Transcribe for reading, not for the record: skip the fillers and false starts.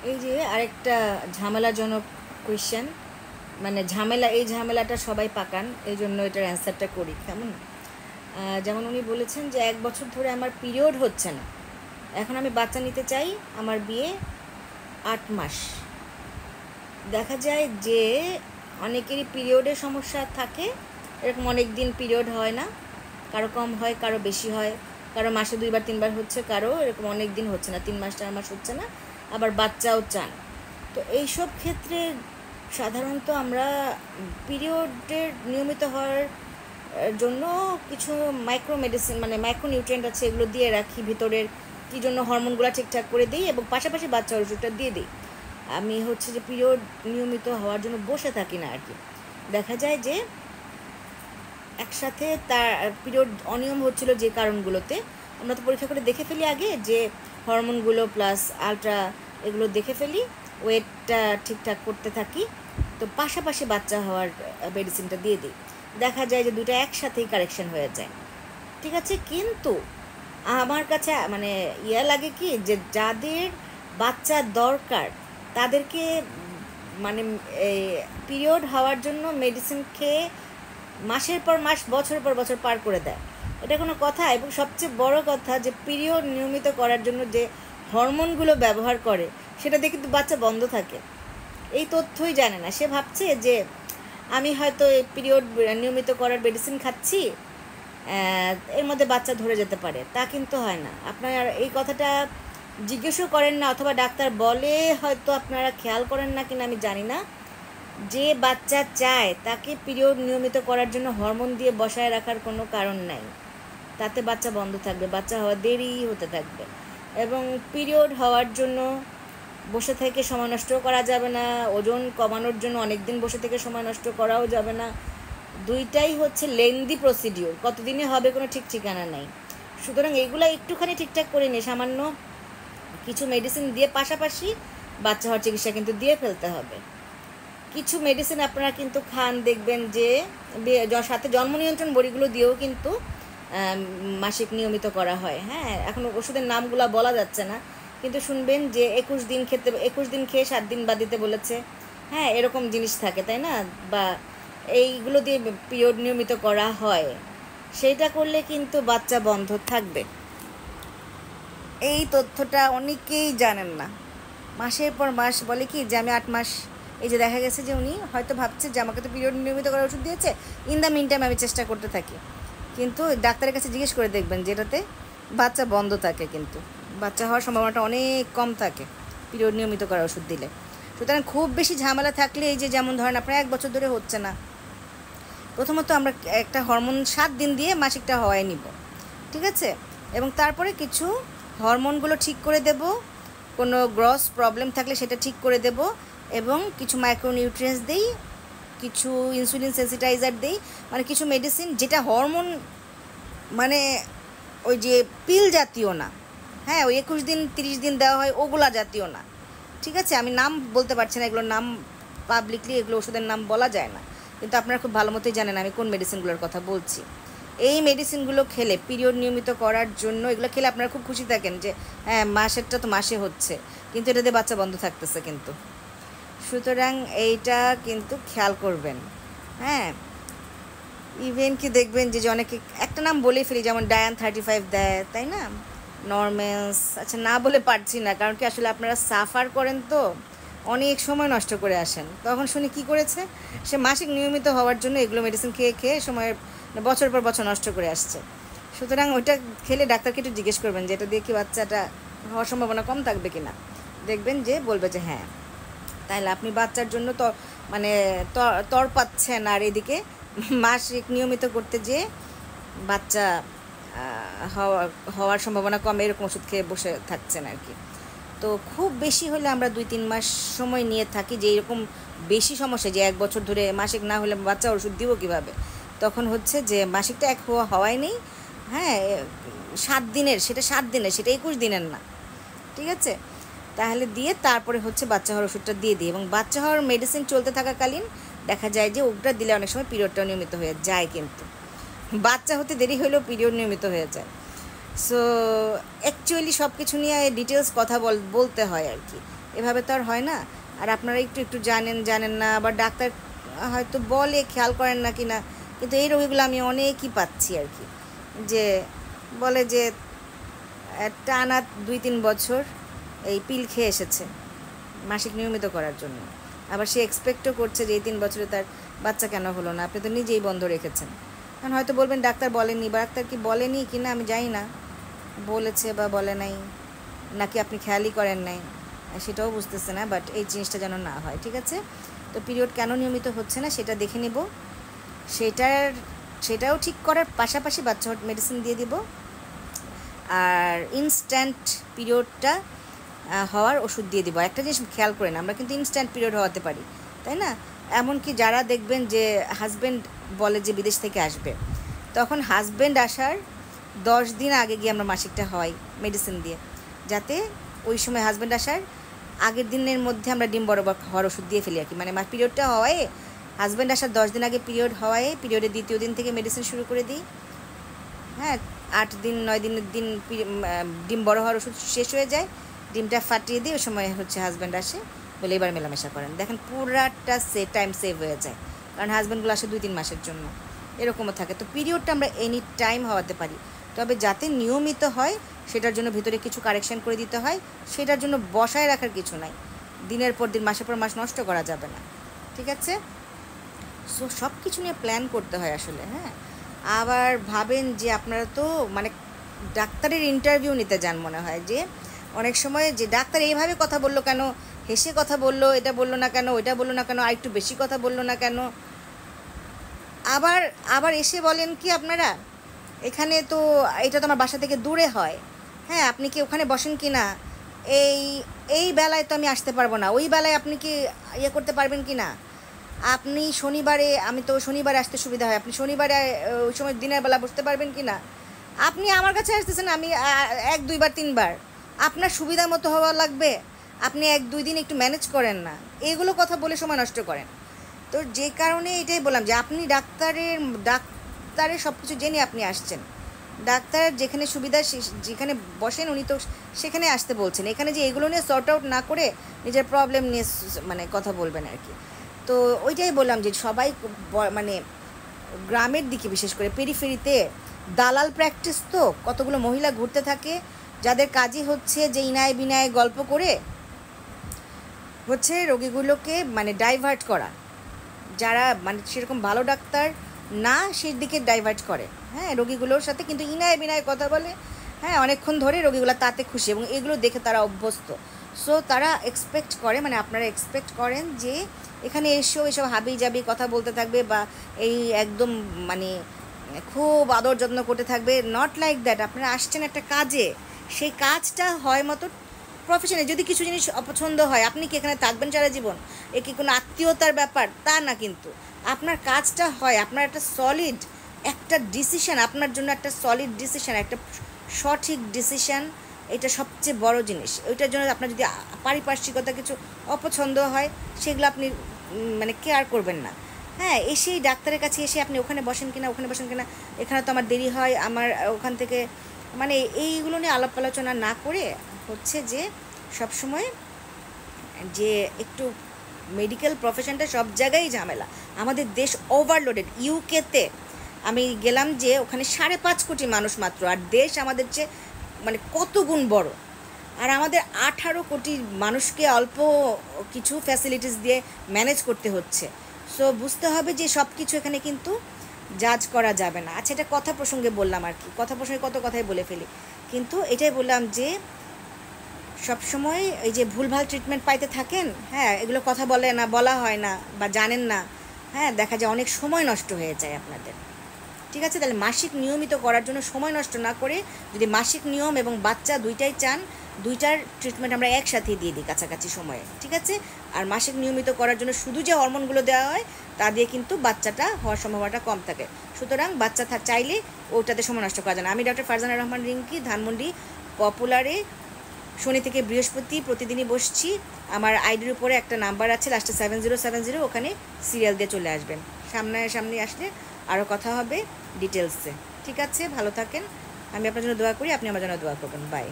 এই যে আরেকটা ঝামেলাজনক কোয়েশ্চেন, মানে এই ঝামেলাটা সবাই পাকান, এই জন্য এটার অ্যান্সারটা করি কেমন। যেমন উনি বলেছেন যে 1 বছর ধরে আমার পিরিয়ড হচ্ছে না, এখন আমি বাচ্চা নিতে চাই, আমার বিয়ে 8 মাস। দেখা যায় যে অনেকেরই পিরিয়ডের সমস্যা থাকে, এরকম অনেক দিন পিরিয়ড হয় না, কারো কম হয়, কারো বেশি হয়, কারো মাসে 2বার 3বার হচ্ছে, কারো এরকম অনেক দিন হচ্ছে না, 3 মাস 4 মাস হচ্ছে না, আবার বাচ্চাও চান। তো এইসব ক্ষেত্রে সাধারণত আমরা পিরিয়ডের নিয়মিত হওয়ার জন্য কিছু মাইক্রো মেডিসিন মানে মাইক্রো নিউট্রিয়েন্ট আছে, এগুলো দিয়ে রাখি ভিতরের, কী জন্য হরমোনগুলো ঠিকঠাক করে দিই, এবং পাশাপাশি বাচ্চার ওষুধটা দিয়ে দিই। আমি হচ্ছে যে পিরিয়ড নিয়মিত হওয়ার জন্য বসে থাকি না আর কি। দেখা যায় যে একসাথে তার পিরিয়ড অনিয়ম হচ্ছিল যে কারণগুলোতে, আমরা তো পরীক্ষা করে দেখে ফেলি আগে যে হরমোনগুলো প্লাস আলট্রা এগুলো দেখে ফেলি, ওয়েটটা ঠিকঠাক করতে থাকি, তো পাশাপাশি বাচ্চা হওয়ার মেডিসিনটা দিয়ে দিই। দেখা যায় যে দুটো একসাথেই কারেকশন হয়ে যায়, ঠিক আছে। কিন্তু আমার কাছে মানে লাগে কি, যে যাদের বাচ্চা দরকার তাদেরকে মানে পিরিয়ড হওয়ার জন্য মেডিসিন খেয়ে মাসের পর মাস বছরের পর বছর পার করে দেয়, এটা কোনো কথা? এবং সবচেয়ে বড় কথা যে পিরিয়ড নিয়মিত করার জন্য যে হরমোনগুলো ব্যবহার করে সেটা দিয়ে কিন্তু বাচ্চা বন্ধ থাকে, এই তথ্যই জানে না। সে ভাবছে যে আমি হয়তো এই পিরিয়ড নিয়মিত করার মেডিসিন খাচ্ছি, এর মধ্যে বাচ্চা ধরে যেতে পারে, তা কিন্তু হয় না। আপনারা এই কথাটা জিজ্ঞেসও করেন না, অথবা ডাক্তার বলে হয়তো আপনারা খেয়াল করেন না কিনা আমি জানি না, যে বাচ্চা চায় তাকে পিরিয়ড নিয়মিত করার জন্য হরমোন দিয়ে বসায় রাখার কোনো কারণ নাই, তাতে বাচ্চা বন্ধ থাকবে, বাচ্চা হওয়া দেরি হতে থাকবে। এবং পিরিয়ড হওয়ার জন্য বসে থেকে সময় নষ্ট করা যাবে না, ওজন কমানোর জন্য অনেক দিন বসে থেকে সময় নষ্ট করাও যাবে না, দুইটাই হচ্ছে লেন্দি প্রসিডিওর, কতদিনে হবে কোনো ঠিক ঠিকানা নেই। সুতরাং এইগুলো একটুখানি ঠিকঠাক করে নিয়ে সামান্য কিছু মেডিসিন দিয়ে পাশাপাশি বাচ্চা হওয়ার চিকিৎসা কিন্তু দিয়ে ফেলতে হবে। কিছু মেডিসিন আপনারা কিন্তু খান, দেখবেন যে সাথে জন্ম নিয়ন্ত্রণ বড়িগুলো দিয়েও কিন্তু মাসিক নিয়মিত করা হয়। হ্যাঁ, এখন ওষুধের নামগুলো বলা যাচ্ছে না, কিন্তু শুনবেন যে 21 দিন খেতে, 21 দিন খেয়ে 7 দিন বাদ দিতে বলেছে। হ্যাঁ, এরকম জিনিস থাকে, তাই না? বা এইগুলো দিয়ে পিরিয়ড নিয়মিত করা হয়, সেইটা করলে কিন্তু বাচ্চা বন্ধ থাকবে। এই তথ্যটা অনেকেই জানেন না। মাসের পর মাস বলে কি যে আমি 8 মাস, এই যে দেখা গেছে যে উনি হয়তো ভাবছে যে আমাকে তো পিরিয়ড নিয়মিত করার ওষুধ দিয়েছে, ইন দ্য মিন টাইম আমি চেষ্টা করতে থাকি, কিন্তু ডাক্তারের কাছে জিজ্ঞেস করে দেখবেন যেটাতে বাচ্চা বন্ধ থাকে, কিন্তু বাচ্চা হওয়ার সম্ভাবনাটা অনেক কম থাকে পিরিয়ড নিয়মিত করার ওষুধ দিলে। সুতরাং খুব বেশি ঝামেলা থাকলে, এই যে যেমন ধরেন আপনার 1 বছর ধরে হচ্ছে না, প্রথমত আমরা একটা হরমোন 7 দিন দিয়ে মাসিকটা হওয়াই নিব, ঠিক আছে, এবং তারপরে কিছু হরমোনগুলো ঠিক করে দেব, কোনো গ্রস প্রবলেম থাকলে সেটা ঠিক করে দেব, এবং কিছু মাইক্রোনিউট্রিয়েন্টস দিই, কিছু ইনসুলিন সেন্সিটাইজার দিই, মানে কিছু মেডিসিন যেটা হরমোন, মানে ওই যে পিল জাতীয় না, হ্যাঁ, ওই 21 দিন 30 দিন দেওয়া হয় ওগুলা জাতীয় না, ঠিক আছে। আমি নাম বলতে পারছি না, এগুলোর নাম পাবলিকলি এগুলো ওষুধের নাম বলা যায় না, কিন্তু আপনারা খুব ভালো মতোই জানেন আমি কোন মেডিসিনগুলোর কথা বলছি। এই মেডিসিনগুলো খেলে পিরিয়ড নিয়মিত করার জন্য, এগুলো খেলে আপনারা খুব খুশি থাকেন যে হ্যাঁ মাসেরটা তো মাসে হচ্ছে, কিন্তু এটাতে বাচ্চা বন্ধ থাকতেছে কিন্তু। সুতরাং এইটা কিন্তু খেয়াল করবেন। হ্যাঁ, ইভেন কি দেখবেন যে অনেকে একটা নাম বলেই ফেলি, যেমন ডায়ান 35 দেয়, তাই না, নরমেন্স, আচ্ছা না বলে পারছি না, কারণ কি আসলে আপনারা সাফার করেন তো অনেক সময় নষ্ট করে আসেন, তখন শুনি কি করেছে, সে মাসিক নিয়মিত হওয়ার জন্য এগুলো মেডিসিন খেয়ে খেয়ে সময়ের বছর পর বছর নষ্ট করে আসছে। সুতরাং ওইটা খেলে ডাক্তারকে একটু জিজ্ঞেস করবেন যে এটা দিয়ে কি বাচ্চাটা হওয়ার সম্ভাবনা কম থাকবে কিনা, দেখবেন যে বলবে যে হ্যাঁ, তাহলে আপনি বাচ্চার জন্য তো মানে তর পাচ্ছেন, আর এদিকে মাসিক নিয়মিত করতে যেয়ে বাচ্চা হওয়ার সম্ভাবনা কম, এরকম ওষুধ খেয়ে বসে থাকছেন আর কি। তো খুব বেশি হলে আমরা 2-3 মাস সময় নিয়ে থাকি, যে এরকম বেশি সমস্যা যে 1 বছর ধরে মাসিক না হলে বাচ্চা ওষুধ দিব কীভাবে, তখন হচ্ছে যে মাসিকটা হওয়াই নেই, হ্যাঁ 7 দিনের, সেটা 7 দিনের, সেটা 21 দিনের না, ঠিক আছে, তাহলে দিয়ে তারপরে হচ্ছে বাচ্চা হওয়ার ওষুধটা দিয়ে দিই, এবং বাচ্চা হওয়ার মেডিসিন চলতে থাকাকালীন দেখা যায় যে ওটা দিলে অনেক সময় পিরিয়ডটাও নিয়মিত হয়ে যায়, কিন্তু বাচ্চা হতে দেরি হলেও পিরিয়ড নিয়মিত হয়ে যায়। সো অ্যাকচুয়ালি সব কিছু নিয়ে ডিটেলস কথা বলতে হয় আর কি, এভাবে তো আর হয় না। আর আপনারা একটু একটু জানেন না, আবার ডাক্তার হয়তো বলে খেয়াল করেন না কি না, কিন্তু এই রোগীগুলো আমি অনেকই পাচ্ছি আর কি, যে বলে যে টানা 2-3 বছর এই পিল খেয়ে এসেছে মাসিক নিয়মিত করার জন্য, আবার সে এক্সপেক্টও করছে যে এই 3 বছরে তার বাচ্চা কেন হলো না, আপনি তো নিজেই বন্ধ রেখেছেন। কারণ হয়তো বলবেন ডাক্তার বলেনি, বা ডাক্তার কি বলেনি কি না আমি জানি না, বলেছে বা বলে নাই, নাকি আপনি খেয়ালই করেন নাই, সেটাও বুঝতেছে না। বাট এই জিনিসটা যেন না হয়, ঠিক আছে? তো পিরিয়ড কেন নিয়মিত হচ্ছে না সেটা দেখে নেব, সেটাও ঠিক করার পাশাপাশি বাচ্চা মেডিসিন দিয়ে দিব, আর ইনস্ট্যান্ট পিরিয়ডটা হওয়ার ওষুধ দিয়ে দিব। একটা জিনিস খেয়াল করেন, আমরা কিন্তু ইনস্ট্যান্ট পিরিয়ড হওয়াতে পারি, তাই না? এমনকি যারা দেখবেন যে হাজব্যান্ড বলে যে বিদেশ থেকে আসবে, তখন হাজব্যান্ড আসার 10 দিন আগে গিয়ে আমরা মাসিকটা হওয়াই মেডিসিন দিয়ে, যাতে ওই সময় হাজব্যান্ড আসার আগের দিনের মধ্যে আমরা ডিম বরাবর হওয়ার ওষুধ দিয়ে ফেলি আর কি। মানে পিরিয়ডটা হওয়ায় হাজব্যান্ড আসার 10 দিন আগে পিরিয়ড হওয়ায় পিরিয়ডের দ্বিতীয় দিন থেকে মেডিসিন শুরু করে দিই। হ্যাঁ, 8 দিন 9 দিনের দিন ডিম বড় হওয়ার ওষুধ শেষ হয়ে যায়, ডিমটা ফাটিয়ে দিই, ওই সময় হচ্ছে হাজব্যান্ড আসে, বলে এবার মেলামেশা করেন। দেখেন পুরাটা টাইম সেভ হয়ে যায়, কারণ হাজব্যান্ডগুলো আসে 2-3 মাসের জন্য, এরকমও থাকে। তো পিরিয়ডটা আমরা এনি টাইম হওয়াতে পারি, তবে যাতে নিয়মিত হয় সেটার জন্য ভিতরে কিছু কারেকশন করে দিতে হয়, সেটার জন্য বসায় রাখার কিছু নাই, দিনের পর দিন মাসের পর মাস নষ্ট করা যাবে না, ঠিক আছে? সো সব কিছু নিয়ে প্ল্যান করতে হয় আসলে। হ্যাঁ, আবার ভাবেন যে আপনারা তো মানে ডাক্তারের ইন্টারভিউ নিতে যান, মনে হয় যে অনেক সময় যে ডাক্তার এইভাবে কথা বললো কেন, হেসে কথা বললো, এটা বললো না কেন, ওইটা বললো না কেন, আর একটু বেশি কথা বললো না কেন, আবার আবার এসে বলেন কি আপনারা এখানে তো, এটা তো আমার বাসা থেকে দূরে হয়, হ্যাঁ আপনি কি ওখানে বসেন কি না, এই এই বেলায় তো আমি আসতে পারবো না, ওই বেলায় আপনি কি ইয়ে করতে পারবেন কি না, আপনি শনিবারে, আমি তো শনিবারে আসতে সুবিধা হয়, আপনি শনিবারে ওই সময় দিনের বেলা বসতে পারবেন কি না, আপনি আমার কাছে আসতেছেন, আমি 1-2 বার 3 বার, আপনার সুবিধা মতো হওয়া লাগবে, আপনি 1-2 দিন একটু ম্যানেজ করেন না, এগুলো কথা বলে সময় নষ্ট করেন। তো যে কারণে এটাই বললাম যে আপনি ডাক্তারের সব কিছু জেনে আপনি আসছেন, ডাক্তার যেখানে সুবিধা যেখানে বসেন উনি তো সেখানে আসতে বলছেন, এখানে যে এগুলো নিয়ে সর্ট আউট না করে নিজের প্রবলেম নিয়ে মানে কথা বলবেন আর কি। তো ওইটাই বললাম যে সবাই মানে গ্রামের দিকে বিশেষ করে পেরিফেরিতে দালাল প্র্যাকটিস, তো কতগুলো মহিলা ঘুরতে থাকে যাদের কাজই হচ্ছে যে ইনায় বিনায় গল্প করে হচ্ছে রোগীগুলোকে মানে ডাইভার্ট করা, যারা মানে সেরকম ভালো ডাক্তার না সেদিকে ডাইভার্ট করে, হ্যাঁ রোগীগুলোর সাথে কিন্তু ইনায় বিনায় কথা বলে, হ্যাঁ অনেকক্ষণ ধরে রোগীগুলো তাতে খুশি, এবং এগুলো দেখে তারা অভ্যস্ত। সো তারা এক্সপেক্ট করে, মানে আপনারা এক্সপেক্ট করেন যে এখানে এসেও এসব হাবি জাবি কথা বলতে থাকবে, বা এই একদম মানে খুব আদর যত্ন করতে থাকবে, নট লাইক দ্যাট। আপনারা আসছেন একটা কাজে, সেই কাজটা হয় মতো প্রফেশনে, যদি কিছু জিনিস অপছন্দ হয় আপনি কি এখানে থাকবেন সারা জীবন, এ কি কোনো আত্মীয়তার ব্যাপার তা না, কিন্তু আপনার কাজটা হয়, আপনার একটা সলিড একটা ডিসিশন, আপনার জন্য একটা সলিড ডিসিশন, একটা সঠিক ডিসিশন, এটা সবচেয়ে বড় জিনিস। ওইটার জন্য আপনার যদি পারিপার্শ্বিকতা কিছু অপছন্দ হয় সেগুলো আপনি মানে কেয়ার করবেন না। হ্যাঁ, এসেই ডাক্তারের কাছে এসে আপনি ওখানে বসেন কিনা, ওখানে বসেন কিনা, এখানে তো আমার দেরি হয়, আমার ওখান থেকে মানে এইগুলো নিয়ে আলাপ আলোচনা না করে হচ্ছে যে সবসময় যে একটু মেডিকেল প্রফেশনটা সব জায়গায় ঝামেলা, আমাদের দেশ ওভারলোডেড। ইউকেতে আমি গেলাম যে ওখানে 5.5 কোটি মানুষ মাত্র, আর দেশ আমাদের চেয়ে মানে কত গুণ বড়, আর আমাদের 18 কোটি মানুষকে অল্প কিছু ফ্যাসিলিটিস দিয়ে ম্যানেজ করতে হচ্ছে। সো বুঝতে হবে যে সব কিছু এখানে কিন্তু জাজ করা যাবে না। আচ্ছা, এটা কথা প্রসঙ্গে বললাম আর কি, কথা প্রসঙ্গে কত কথাই বলে ফেলি, কিন্তু এটাই বললাম যে সবসময় এই যে ভুলভাল ট্রিটমেন্ট পাইতে থাকেন, হ্যাঁ এগুলো কথা বলা হয় না বা জানেন না, হ্যাঁ দেখা যায় অনেক সময় নষ্ট হয়ে যায় আপনাদের। ঠিক আছে, তাহলে মাসিক নিয়মিত করার জন্য সময় নষ্ট না করে যদি মাসিক নিয়ম এবং বাচ্চা দুইটাই চান, দুইটার ট্রিটমেন্ট আমরা একসাথেই দিয়ে দিই কাছাকাছি সময়ে, ঠিক আছে? আর মাসিক নিয়মিত করার জন্য শুধু যে হরমোনগুলো দেওয়া হয় তা দিয়ে কিন্তু বাচ্চাটা হওয়ার সম্ভাবনাটা কম থাকে, সুতরাং বাচ্চা চাইলে ওটাতে সময় নষ্ট করা যায় না। আমি ডক্টর ফারজানা রহমান রিঙ্কি, ধানমন্ডি পপুলারে শনি থেকে বৃহস্পতি প্রতিদিনই বসছি। আমার আইডির উপরে একটা নাম্বার আছে লাস্টে 7070, ওখানে সিরিয়াল দিয়ে চলে আসবেন, সামনে আসলে আরও কথা হবে ডিটেলসে। ঠিক আছে, ভালো থাকেন, আমি আপনার জন্য দোয়া করি, আপনি আমার জন্য দোয়া করবেন। বাই।